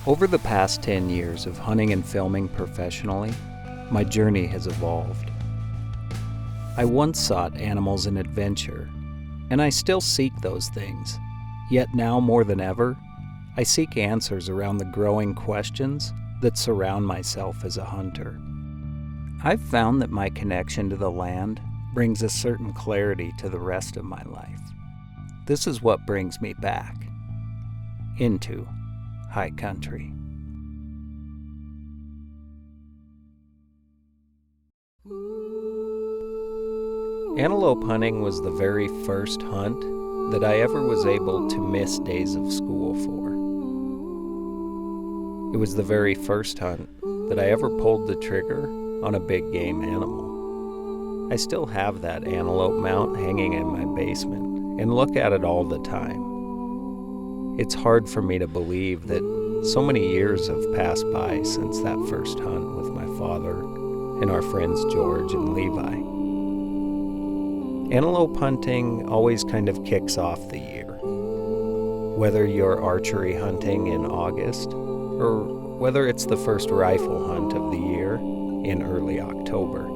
Over the past 10 years of hunting and filming professionally, my journey has evolved. I once sought animals and adventure, and I still seek those things. Yet now more than ever, I seek answers around the growing questions that surround myself as a hunter. I've found that my connection to the land brings a certain clarity to the rest of my life. This is what brings me back into high country. Antelope hunting was the very first hunt that I ever was able to miss days of school for. It was the very first hunt that I ever pulled the trigger on a big game animal. I still have that antelope mount hanging in my basement and look at it all the time. It's hard for me to believe that so many years have passed by since that first hunt with my father and our friends George and Levi. Antelope hunting always kind of kicks off the year. Whether you're archery hunting in August, or whether it's the first rifle hunt of the year in early October,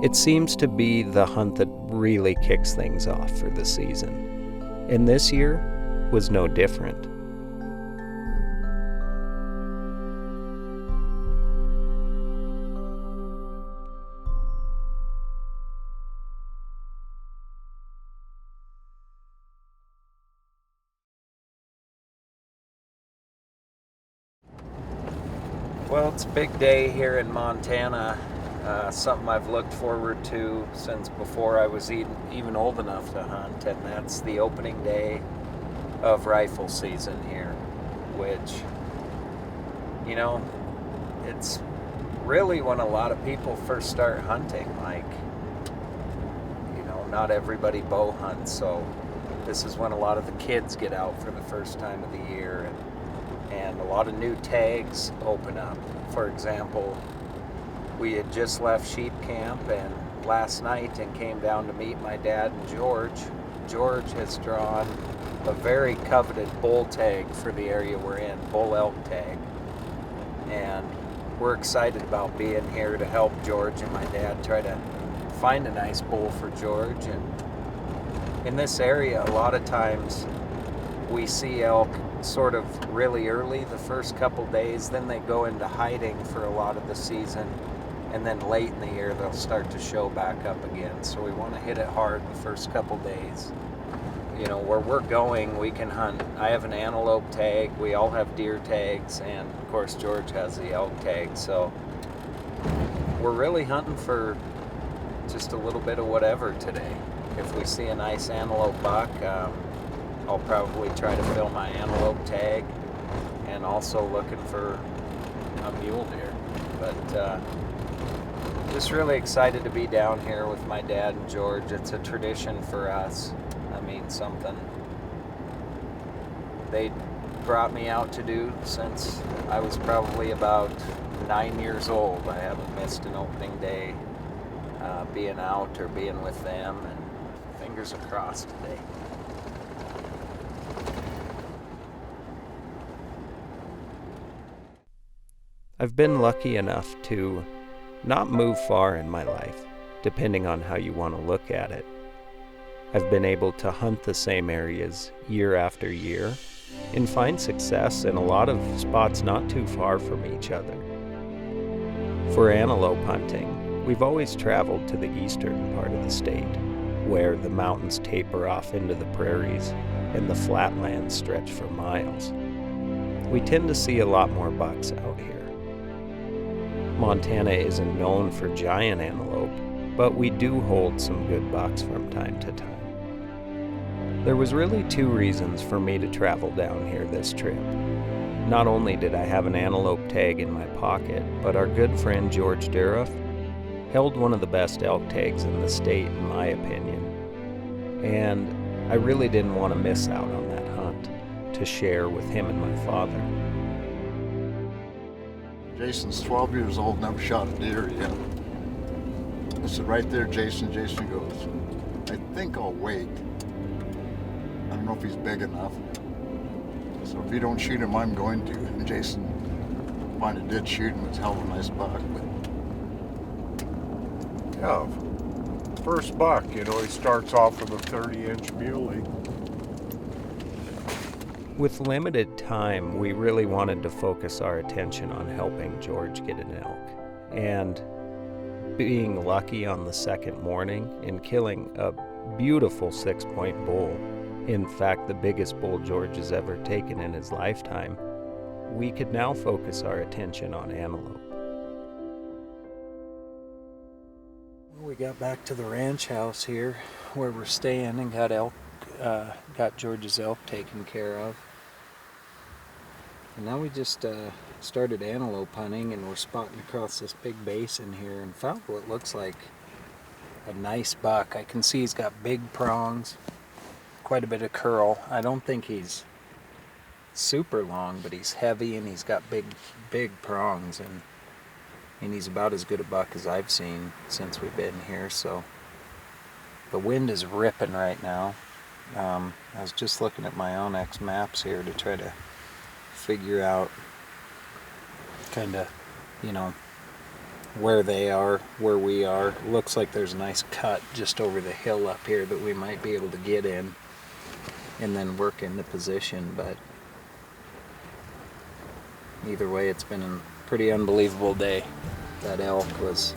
it seems to be the hunt that really kicks things off for the season. And this year was no different. Well, it's a big day here in Montana, something I've looked forward to since before I was even old enough to hunt, and that's the opening day of rifle season here, which, it's really when a lot of people first start hunting. Not everybody bow hunts, so this is when a lot of the kids get out for the first time of the year, and a lot of new tags open up. For example, we had just left sheep camp and last night and came down to meet my dad and George. George has drawn a very coveted bull tag for the area we're in, bull elk tag. And we're excited about being here to help George and my dad try to find a nice bull for George. And in this area, a lot of times we see elk sort of really early the first couple days, then they go into hiding for a lot of the season, and then late in the year they'll start to show back up again. So we want to hit it hard the first couple days. Where we're going, we can hunt. I have an antelope tag, we all have deer tags, and of course George has the elk tag. So we're really hunting for just a little bit of whatever today. If we see a nice antelope buck, I'll probably try to fill my antelope tag, and also looking for a mule deer. But just really excited to be down here with my dad and George. It's a tradition for us. Something they brought me out to do since I was probably about 9 years old. I haven't missed an opening day being out or being with them, and fingers are crossed today. I've been lucky enough to not move far in my life, depending on how you want to look at it. I've been able to hunt the same areas year after year and find success in a lot of spots not too far from each other. For antelope hunting, we've always traveled to the eastern part of the state, where the mountains taper off into the prairies and the flatlands stretch for miles. We tend to see a lot more bucks out here. Montana isn't known for giant antelope, but we do hold some good bucks from time to time. There was really two reasons for me to travel down here this trip. Not only did I have an antelope tag in my pocket, but our good friend George Duriff held one of the best elk tags in the state, in my opinion. And I really didn't want to miss out on that hunt to share with him and my father. Jason's 12 years old, never shot a deer yet. I said, right there, Jason. Jason goes, I think I'll wait. I don't know if he's big enough. So if you don't shoot him, I'm going to. And Jason finally did shoot him. It's a hell of a nice buck. But Yeah, first buck, you know, he starts off with a 30-inch muley. With limited time, we really wanted to focus our attention on helping George get an elk. And being lucky on the second morning and killing a beautiful 6-point bull, in fact the biggest bull George has ever taken in his lifetime, we could now focus our attention on antelope. We got back to the ranch house here where we're staying and got George's elk taken care of. And now we just started antelope hunting, and we're spotting across this big basin here and found what looks like a nice buck. I can see he's got big prongs, quite a bit of curl. I don't think he's super long, but he's heavy and he's got big prongs, and he's about as good a buck as I've seen since we've been here. So the wind is ripping right now. I was just looking at my Onyx maps here to try to figure out kind of, you know, where they are, where we are. Looks like there's a nice cut just over the hill up here that we might be able to get in and then work into position. But either way, it's been a pretty unbelievable day. That elk was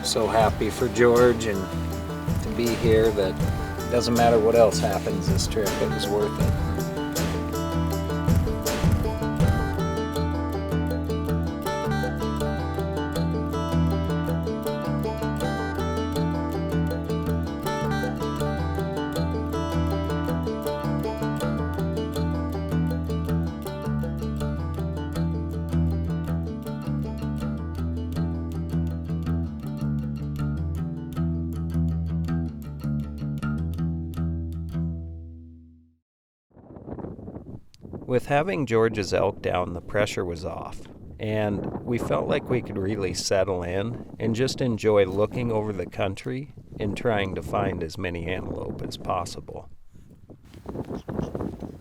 so happy for George and to be here that it doesn't matter what else happens this trip, it was worth it. With having George's elk down, the pressure was off, and we felt like we could really settle in and just enjoy looking over the country and trying to find as many antelope as possible.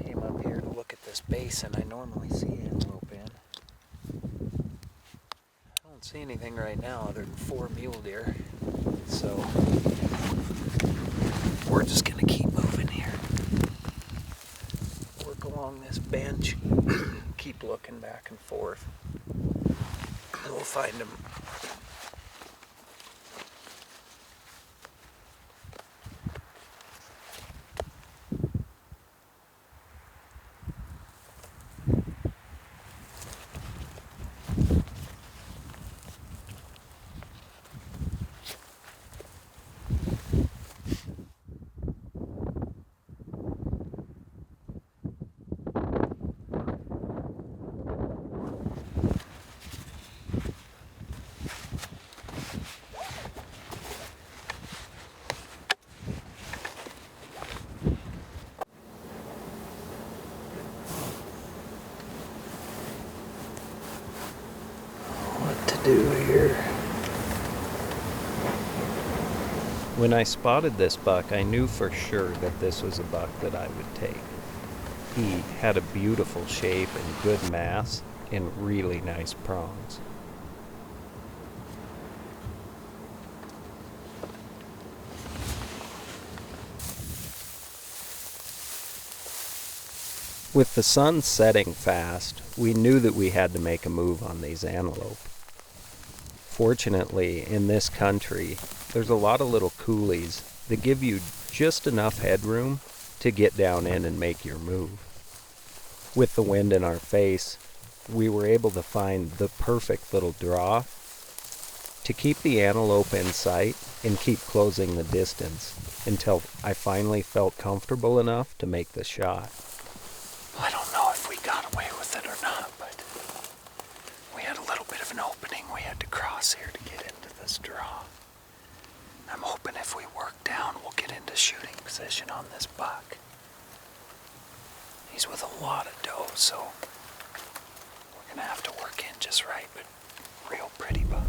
Came up here to look at this basin I normally see antelope in. I don't see anything right now other than 4 mule deer, so we're just going to keep moving here. Along this bench, keep looking back and forth. We'll find them. Do here. When I spotted this buck, I knew for sure that this was a buck that I would take. He had a beautiful shape and good mass and really nice prongs. With the sun setting fast, we knew that we had to make a move on these antelope. Fortunately, in this country, there's a lot of little coulees that give you just enough headroom to get down in and make your move. With the wind in our face, we were able to find the perfect little draw to keep the antelope in sight and keep closing the distance until I finally felt comfortable enough to make the shot. I don't know if we got away with it or not, but we had a little bit of an opening we had to cross here to get into this draw. I'm hoping if we work down, we'll get into shooting position on this buck. He's with a lot of doe, so we're gonna have to work in just right, but real pretty buck.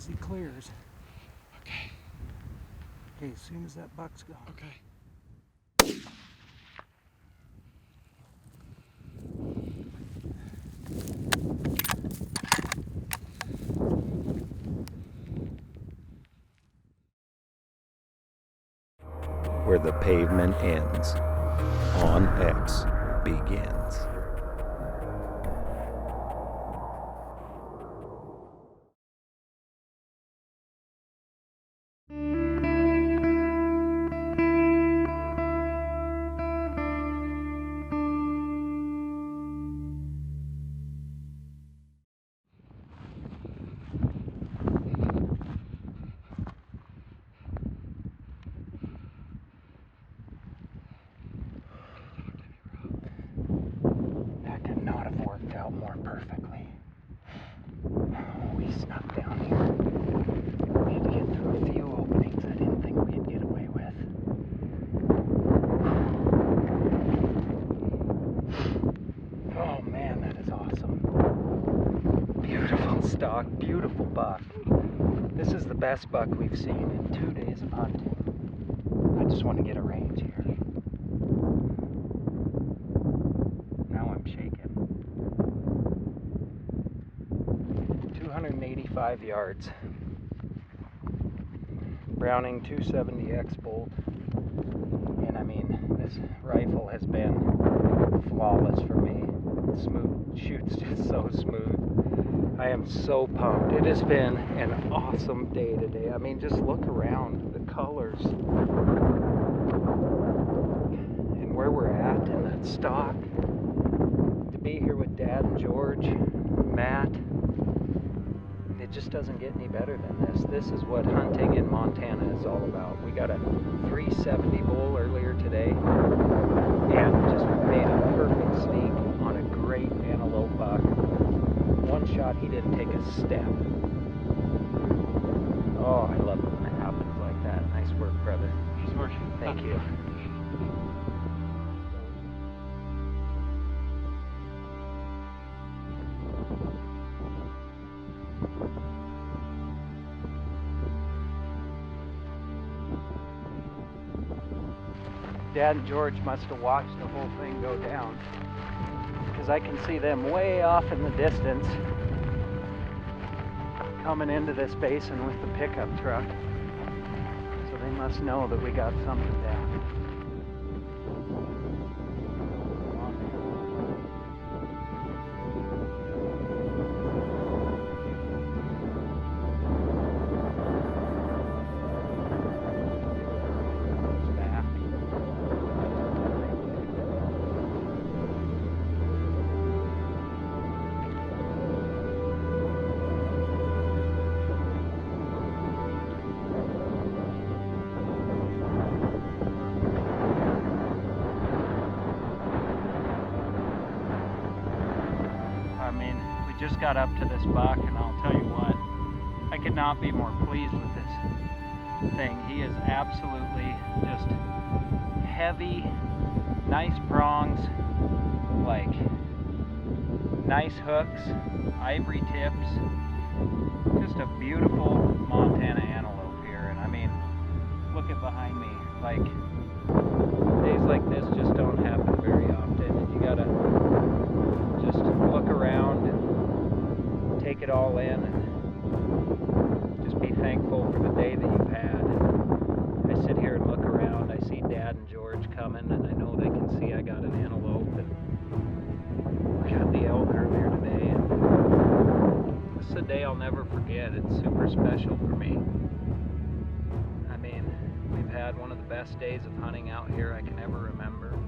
he clears. Okay. Okay, as soon as that buck's gone. Okay. Where the pavement ends, on X begins. That could not have worked out more perfectly. We snuck down here. We had to get through a few openings I didn't think we'd get away with. Oh man, that is awesome. Beautiful stock, beautiful buck. This is the best buck we've seen in 2 days of hunting. I just want to get a range here. Now I'm shaking. 285 yards. Browning 270X bolt. And I mean, this rifle has been flawless for me. Smooth, shoots just so smooth. I am so pumped. It has been an awesome day today. I mean, just look around, the colors and where we're at in that stock. To be here with Dad and George, Matt, it just doesn't get any better than this. This is what hunting in Montana is all about. We got a 370 bull earlier today and just made a perfect sneak on a great antelope buck. One shot, he didn't take a step. Oh, I love it when it happens like that. Nice work, brother. Nice work. Thank you. Dad and George must have watched the whole thing go down, because I can see them way off in the distance coming into this basin with the pickup truck. So they must know that we got something down. Just got up to this buck, and I'll tell you what, I could not be more pleased with this thing. He is absolutely just heavy, nice prongs, like nice hooks, ivory tips, just a beautiful Montana antelope here. And I mean, look at behind me, like days like this just don't happen very often. You gotta just look around and take it all in and just be thankful for the day that you've had. I sit here and look around, I see Dad and George coming, and I know they can see I got an antelope, and we got the elk earlier today, and this is a day I'll never forget. It's super special for me. I mean, we've had one of the best days of hunting out here I can ever remember.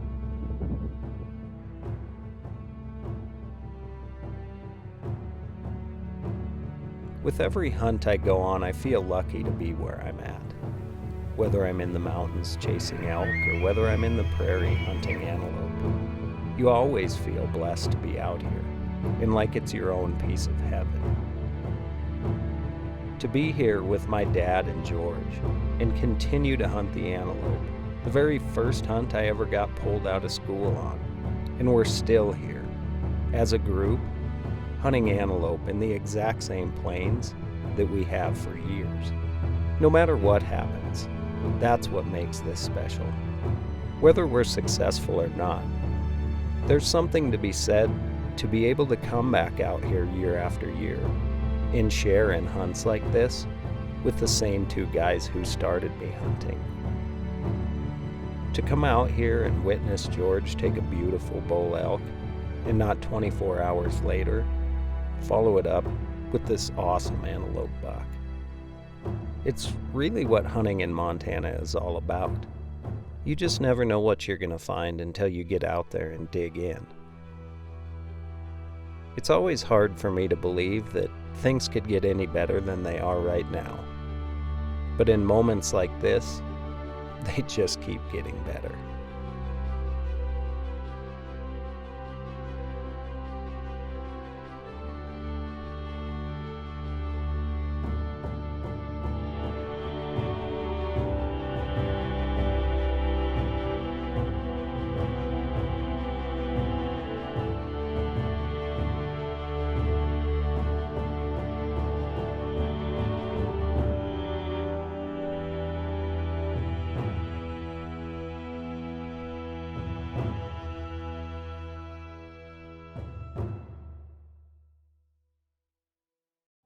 With every hunt I go on, I feel lucky to be where I'm at. Whether I'm in the mountains chasing elk or whether I'm in the prairie hunting antelope, you always feel blessed to be out here and like it's your own piece of heaven. To be here with my dad and George and continue to hunt the antelope, the very first hunt I ever got pulled out of school on, and we're still here, as a group, hunting antelope in the exact same plains that we have for years. No matter what happens, that's what makes this special. Whether we're successful or not, there's something to be said to be able to come back out here year after year and share in hunts like this with the same two guys who started me hunting. To come out here and witness George take a beautiful bull elk and not 24 hours later follow it up with this awesome antelope buck. It's really what hunting in Montana is all about. You just never know what you're going to find until you get out there and dig in. It's always hard for me to believe that things could get any better than they are right now. But in moments like this, they just keep getting better.